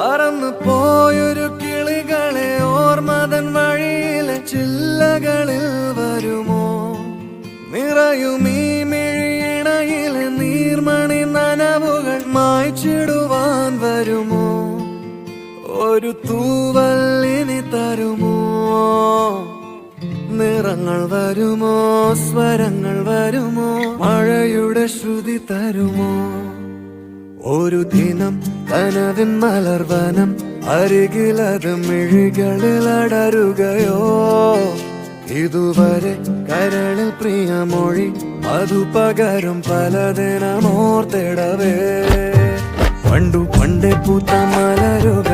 പറന്നു പോയൊരു കിളികളെ ഓർമ്മതൻ വഴിയിലെ ചില്ലകളിൽ വരുമോ? നിറയുമീ മിഴിയിണയിലെ നീർമണി നനവുകൾ മായ്ച്ചിടുവാൻ വരുമോ? ഒരു തൂവല്ലിനി തരുമോ? നിറങ്ങൾ വരുമോ? സ്വരങ്ങൾ വരുമോ? മഴയുടെ ശ്രുതി തരുമോ? ഒരു ദിനം കനവിൻ മലർവനം അരികിലത് മിഴികളിൽ അടരുകയോ? ഇതുവരെ കരളിൽ പ്രിയമൊഴി അതു പകരും പലതിനമോർത്തിടവേ. പണ്ടു പണ്ടേ പൂത്ത മലരുക